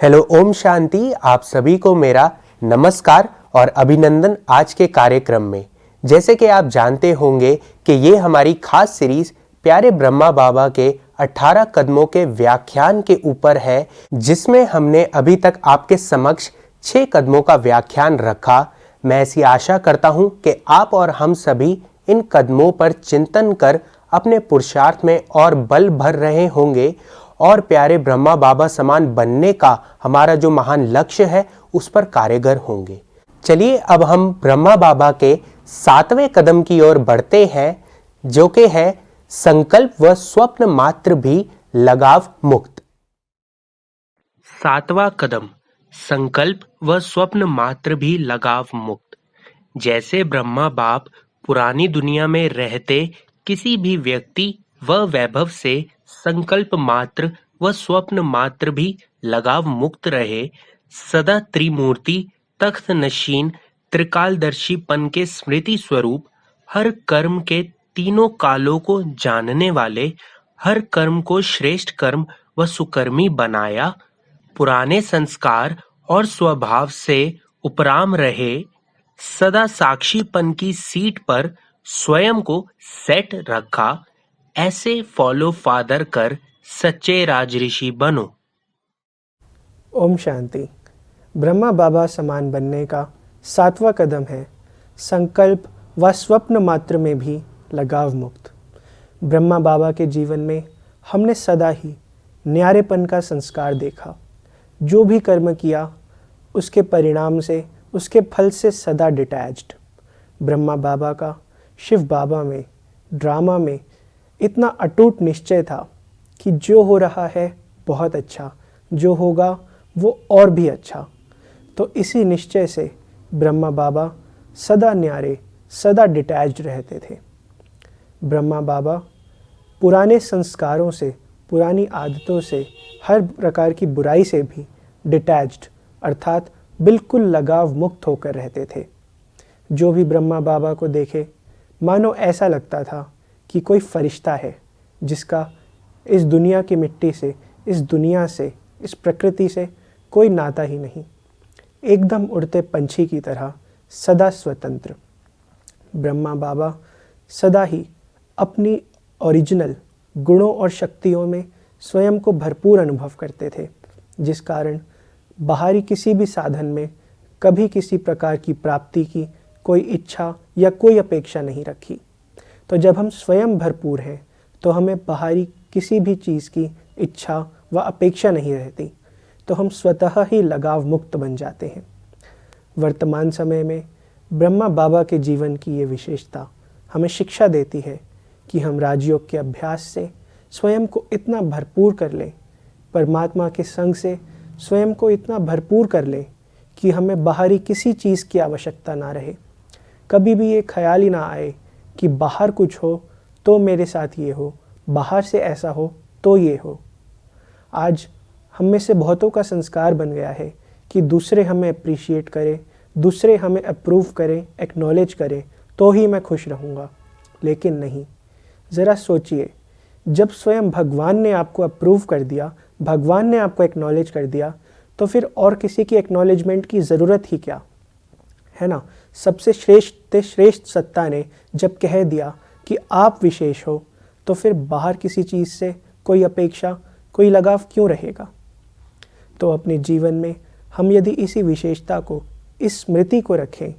Hello, Om Shanti. आप सभी को मेरा नमस्कार और अभिनंदन आज के कार्यक्रम में। जैसे कि आप जानते होंगे कि ये हमारी खास सीरीज प्यारे ब्रह्मा बाबा के 18 कदमों के व्याख्यान के ऊपर है, जिसमें हमने अभी तक आपके समक्ष 6 कदमों का व्याख्यान रखा। मैं ऐसी आशा करता हूं कि आप और हम सभी इन कदमों पर चिंतन कर अपने पुरुषार्थ में और बल भर रहे होंगे और प्यारे ब्रह्मा बाबा समान बनने का हमारा जो महान लक्ष्य है उस पर कार्यगर होंगे। चलिए अब हम ब्रह्मा बाबा के 7वें कदम की ओर बढ़ते हैं, जो कि है संकल्प व स्वप्न मात्र भी लगाव मुक्त। 7वां कदम, संकल्प व स्वप्न मात्र भी लगाव मुक्त। जैसे ब्रह्मा बाप पुरानी दुनिया में रहते किसी भी व्यक्ति व वैभव से संकल्प मात्र व स्वप्न मात्र भी लगाव मुक्त रहे, सदा त्रिमूर्ति तख्त नशीन त्रिकालदर्शीपन के स्मृति स्वरूप हर कर्म के तीनों कालों को जानने वाले, हर कर्म को श्रेष्ठ कर्म व सुकर्मी बनाया, पुराने संस्कार और स्वभाव से उपराम रहे, सदा साक्षीपन की सीट पर स्वयं को सेट रखा, ऐसे फॉलो फादर कर सच्चे राजऋषि बनो। ओम शांति। ब्रह्मा बाबा समान बनने का 7वां कदम है संकल्प व स्वप्न मात्र में भी लगाव मुक्त। ब्रह्मा बाबा के जीवन में हमने सदा ही न्यारेपन का संस्कार देखा। जो भी कर्म किया उसके परिणाम से, उसके फल से सदा डिटैच्ड। ब्रह्मा बाबा का शिव बाबा में, ड्रामा में इतना अटूट निश्चय था कि जो हो रहा है बहुत अच्छा, जो होगा वो और भी अच्छा। तो इसी निश्चय से ब्रह्मा बाबा सदा न्यारे, सदा डिटैच्ड रहते थे। ब्रह्मा बाबा पुराने संस्कारों से, पुरानी आदतों से, हर प्रकार की बुराई से भी डिटैच्ड अर्थात बिल्कुल लगाव मुक्त होकर रहते थे। जो भी ब्रह्मा बाबा को देखे मानो ऐसा लगता था कि कोई फरिश्ता है जिसका इस दुनिया की मिट्टी से, इस दुनिया से, इस प्रकृति से कोई नाता ही नहीं। एकदम उड़ते पंछी की तरह सदा स्वतंत्र। ब्रह्मा बाबा सदा ही अपनी ओरिजिनल गुणों और शक्तियों में स्वयं को भरपूर अनुभव करते थे, जिस कारण बाहरी किसी भी साधन में कभी किसी प्रकार की प्राप्ति की कोई इच्छा या कोई अपेक्षा नहीं रखी। तो जब हम स्वयं भरपूर हैं तो हमें बाहरी किसी भी चीज़ की इच्छा व अपेक्षा नहीं रहती, तो हम स्वतः ही लगाव मुक्त बन जाते हैं। वर्तमान समय में ब्रह्मा बाबा के जीवन की ये विशेषता हमें शिक्षा देती है कि हम राजयोग के अभ्यास से स्वयं को इतना भरपूर कर लें, परमात्मा के संग से स्वयं को इतना भरपूर कर लें कि हमें बाहरी किसी चीज़ की आवश्यकता ना रहे। कभी भी ये ख्याल ही ना आए कि बाहर कुछ हो तो मेरे साथ ये हो, बाहर से ऐसा हो तो ये हो। आज हम में से बहुतों का संस्कार बन गया है कि दूसरे हमें अप्रिशिएट करें, दूसरे हमें अप्रूव करें, एक्नॉलेज करें तो ही मैं खुश रहूँगा। लेकिन नहीं, ज़रा सोचिए, जब स्वयं भगवान ने आपको अप्रूव कर दिया, भगवान ने आपको एक्नॉलेज कर दिया, तो फिर और किसी की एक्नॉलेजमेंट की ज़रूरत ही क्या है ना। सबसे श्रेष्ठ सत्ता ने जब कह दिया कि आप विशेष हो, तो फिर बाहर किसी चीज़ से कोई अपेक्षा, कोई लगाव क्यों रहेगा। तो अपने जीवन में हम यदि इसी विशेषता को, इस स्मृति को रखें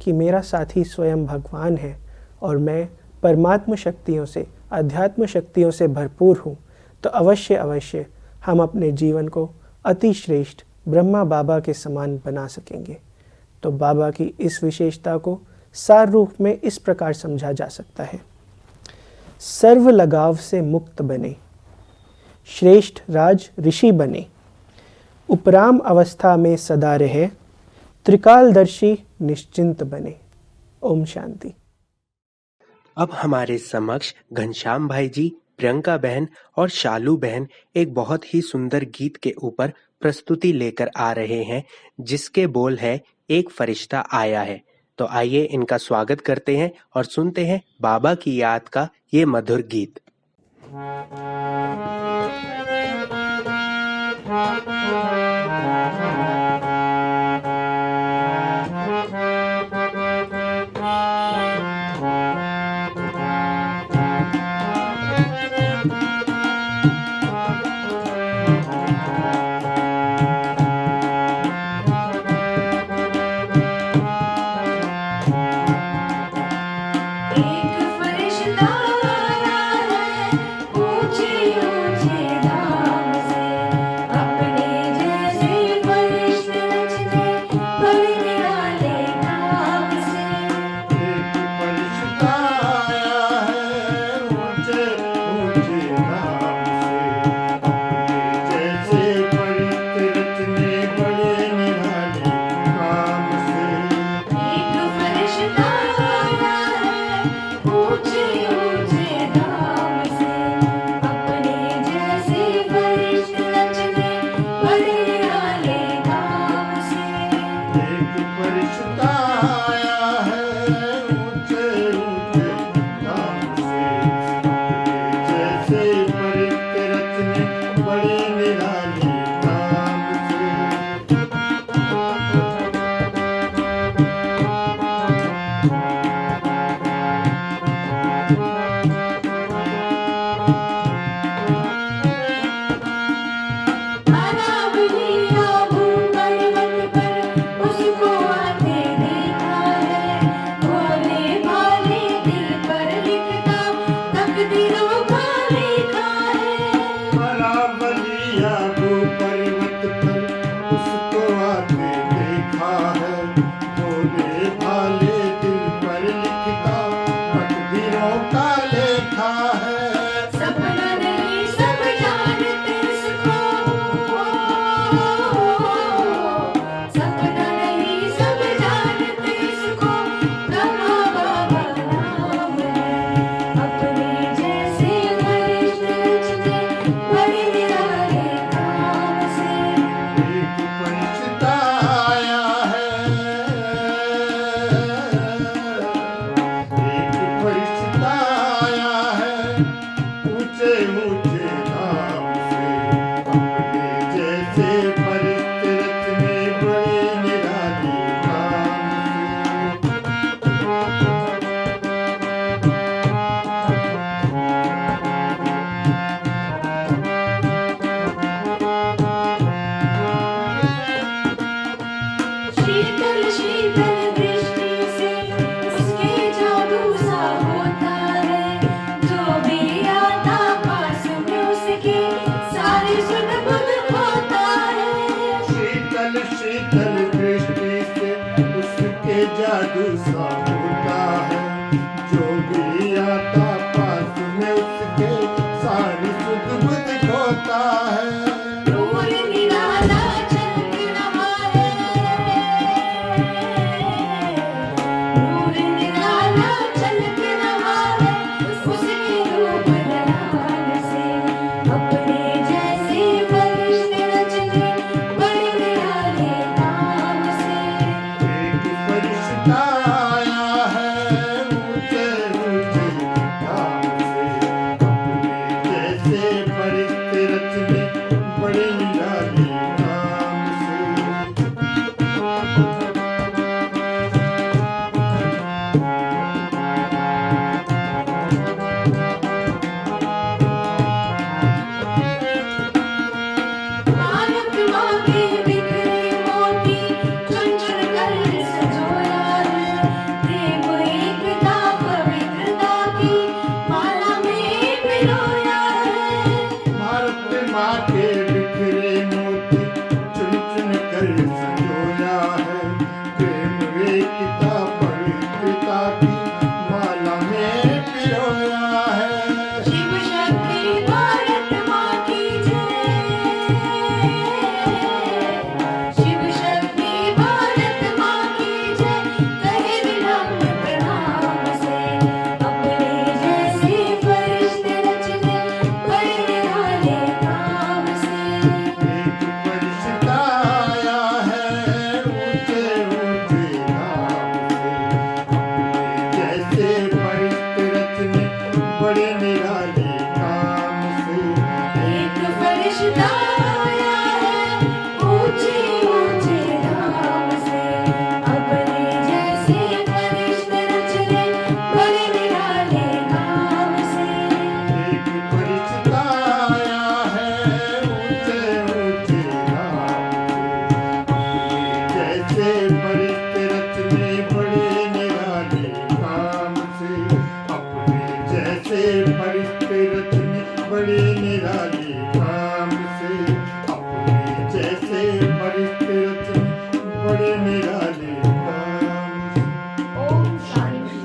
कि मेरा साथी स्वयं भगवान है और मैं परमात्म शक्तियों से, अध्यात्म शक्तियों से भरपूर हूँ, तो अवश्य अवश्य हम अपने जीवन को अति श्रेष्ठ ब्रह्मा बाबा के समान बना सकेंगे। तो बाबा की इस विशेषता को सार रूप में इस प्रकार समझा जा सकता है। सर्व लगाव से मुक्त बने, श्रेष्ठ राज ऋषि बने, उपराम अवस्था में सदा रहे, त्रिकालदर्शी निश्चिंत बने। ओम शांति। अब हमारे समक्ष घनश्याम भाई जी, प्रियंका बहन और शालू बहन एक बहुत ही सुंदर गीत के ऊपर प्रस्तुति लेकर आ रहे हैं, जिसके बोल है एक फरिश्ता आया है। तो आइए इनका स्वागत करते हैं और सुनते हैं बाबा की याद का ये मधुर गीत। पर उसको आते देखा है, भोले भाले दिल पर लिखता तकदीरों का लेखा है। सपना नहीं सब जानते इसको, सपना नहीं सब जानते इसको, ब्रह्मा बाबा नाम है। अपने जैसे फरिश्ते रचते बड़े निराले काम से। एक फरिश्ता आया है, एक फरिश्ता आया है, ऊंचे ऊंचे नाम से। अपने जैसे फरिश्ते रचने बड़े निराले काम से। शीतल शीतल दृष्टि से उसके जादू सा होता है, जो भी आता पास में उसके सारी सुध बुध होता है। शीतल शीतल दृष्टि से उसके जादू सा होता है, जो भी आता पास में उसके सारी सुध बुध होता है। नूर निराला झलक रहा है, नूर निराला झलक रहा है, उसके रूप दलाल से। अपने जैसे फरिश्ते रचने बड़े निराले काम से। एक फरिश्ता आया है, ऊंचे ऊंचे नाम से। अपने जैसे फरिश्ते रचने बड़े निराले काम से। मानव मांगे बिखरे मोती चुन चुन कर सजोया है, प्रेम एकता पवित्रता की माला में पिरोया है। भारत माँ के बिखरे मोती चुन चुन कर संजोया है, प्रेम एकता पवित्रता की माला में पिरोया है। शिव शक्ति भारत माँ की जय, शिव शक्ति भारत माँ की जय, कहे विनम्र प्रणाम से। अपने जैसे फरिश्ते रचने बड़े निराले काम से। एक फरिश्ता आया है, ऊंचे ऊंचे नाम से। अपने जैसे फरिश्ते रचने बड़े निराले काम से। एक फरिश्ता आया है, ऊंचे ऊंचे नाम से। अपने जैसे फरिश्ते रचने बड़े निराले काम से। एक फरिश्ता आया है, ऊंचे ऊंचे नाम से। जैसे फरिश्ते रचने बड़े निराले काम से। अपने जैसे फरिश्ते रचने बड़े निराले काम से। अपने जैसे फरिश्ते रचने बड़े निराले काम से। ओम शांति।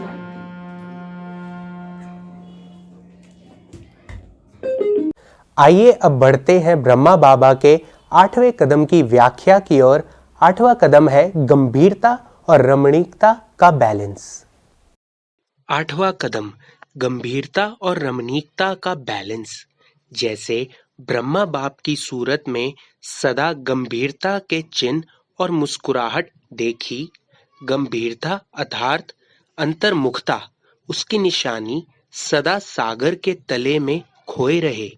आइए अब बढ़ते हैं ब्रह्मा बाबा के 8वें कदम की व्याख्या की ओर। 8वां कदम है गंभीरता और रमणीकता का बैलेंस। 8वां कदम गंभीरता और रमणीकता का बैलेंस। जैसे ब्रह्मा बाप की सूरत में सदा गंभीरता के चिन्ह और मुस्कुराहट देखी। गंभीरता अर्थात अंतर्मुखता, उसकी निशानी सदा सागर के तले में खोए रहे।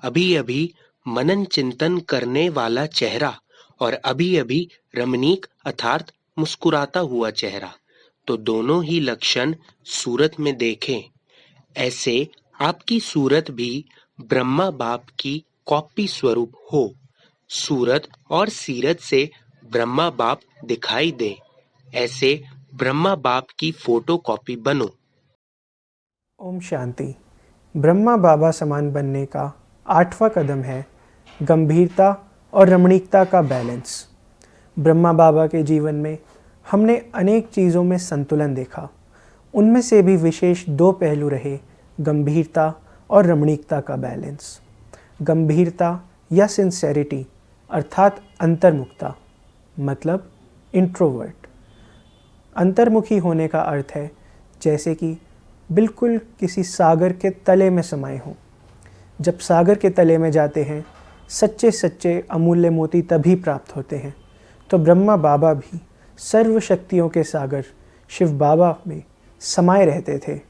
अभी अभी मनन चिंतन करने वाला चेहरा और अभी अभी रमणीक अर्थात मुस्कुराता हुआ चेहरा, तो दोनों ही लक्षण सूरत में देखें। ऐसे आपकी सूरत भी ब्रह्मा बाप की कॉपी स्वरूप हो। सूरत और सीरत से ब्रह्मा बाप दिखाई दे, ऐसे ब्रह्मा बाप की फोटो कॉपी बनो। ओम शांति। ब्रह्मा बाबा समान बनने का 8वां कदम है गंभीरता और रमणीकता का बैलेंस। ब्रह्मा बाबा के जीवन में हमने अनेक चीज़ों में संतुलन देखा। उनमें से भी विशेष दो पहलू रहे, गंभीरता और रमणीकता का बैलेंस। गंभीरता या सिंसेरिटी अर्थात अंतर्मुखता, मतलब इंट्रोवर्ट। अंतर्मुखी होने का अर्थ है जैसे कि बिल्कुल किसी सागर के तले में समाये हों। जब सागर के तले में जाते हैं, सच्चे सच्चे अमूल्य मोती तभी प्राप्त होते हैं। तो ब्रह्मा बाबा भी सर्व शक्तियों के सागर शिव बाबा में समाये रहते थे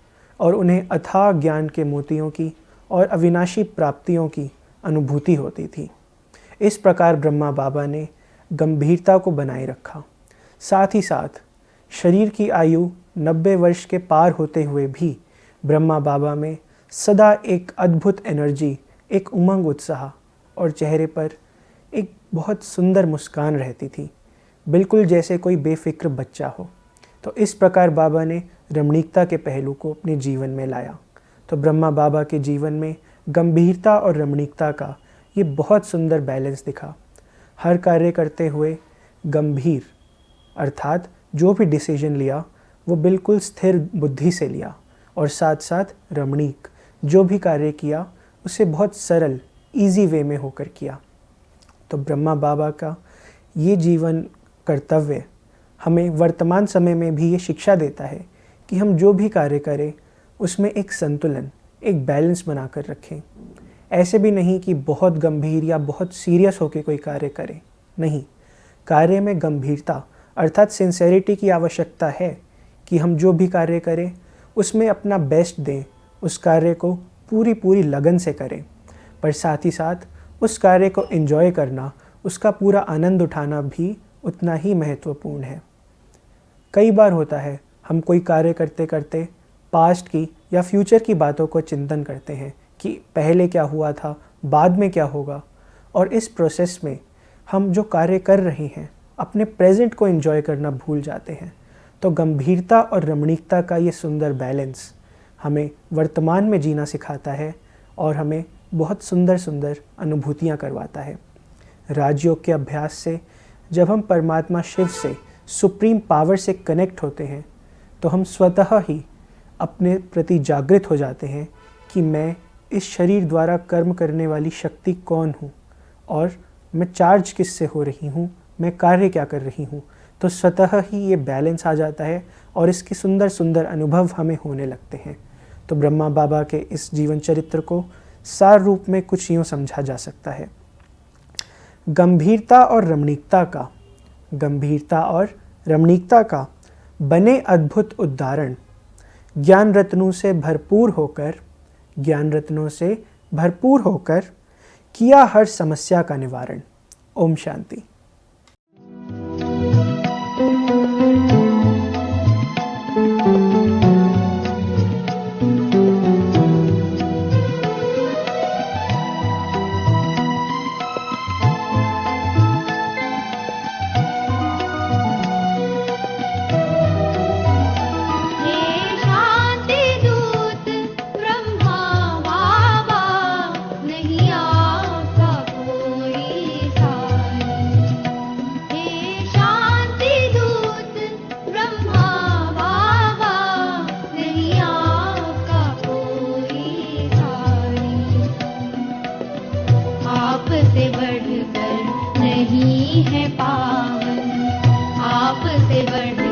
और उन्हें अथाह ज्ञान के मोतियों की और अविनाशी प्राप्तियों की अनुभूति होती थी। इस प्रकार ब्रह्मा बाबा ने गंभीरता को बनाए रखा। साथ ही साथ शरीर की आयु 90 वर्ष के पार होते हुए भी ब्रह्मा बाबा में सदा एक अद्भुत एनर्जी, एक उमंग, उत्साह और चेहरे पर एक बहुत सुंदर मुस्कान रहती थी, बिल्कुल जैसे कोई बेफिक्र बच्चा हो। तो इस प्रकार बाबा ने रमणीकता के पहलू को अपने जीवन में लाया। तो ब्रह्मा बाबा के जीवन में गंभीरता और रमणीकता का ये बहुत सुंदर बैलेंस दिखा। हर कार्य करते हुए गंभीर अर्थात जो भी डिसीजन लिया वो बिल्कुल स्थिर बुद्धि से लिया, और साथ साथ रमणीक, जो भी कार्य किया उसे बहुत सरल, इजी वे में होकर किया। तो ब्रह्मा बाबा का ये जीवन कर्तव्य हमें वर्तमान समय में भी ये शिक्षा देता है कि हम जो भी कार्य करें उसमें एक संतुलन, एक बैलेंस बनाकर रखें। ऐसे भी नहीं कि बहुत गंभीर या बहुत सीरियस होकर कोई कार्य करें, नहीं। कार्य में गंभीरता अर्थात सिंसेरिटी की आवश्यकता है कि हम जो भी कार्य करें उसमें अपना बेस्ट दें, उस कार्य को पूरी लगन से करें, पर साथ ही साथ उस कार्य को एंजॉय करना, उसका पूरा आनंद उठाना भी उतना ही महत्वपूर्ण है। कई बार होता है हम कोई कार्य करते करते पास्ट की या फ्यूचर की बातों को चिंतन करते हैं कि पहले क्या हुआ था, बाद में क्या होगा, और इस प्रोसेस में हम जो कार्य कर रहे हैं अपने प्रेजेंट को एंजॉय करना भूल जाते हैं। तो गंभीरता और रमणीकता का ये सुंदर बैलेंस हमें वर्तमान में जीना सिखाता है और हमें बहुत सुंदर सुंदर अनुभूतियाँ करवाता है। राजयोग के अभ्यास से जब हम परमात्मा शिव से, सुप्रीम पावर से कनेक्ट होते हैं तो हम स्वतः ही अपने प्रति जागृत हो जाते हैं कि मैं इस शरीर द्वारा कर्म करने वाली शक्ति कौन हूँ और मैं चार्ज किससे हो रही हूँ, मैं कार्य क्या कर रही हूँ। तो स्वतः ही ये बैलेंस आ जाता है और इसके सुंदर सुंदर अनुभव हमें होने लगते हैं। तो ब्रह्मा बाबा के इस जीवन चरित्र को सार रूप में कुछ यूँ समझा जा सकता है। गंभीरता और रमणीकता का बने अद्भुत उदाहरण, ज्ञान रत्नों से भरपूर होकर किया हर समस्या का निवारण। ओम शांति। आपसे बढ़कर नहीं है पावन, आपसे बढ़कर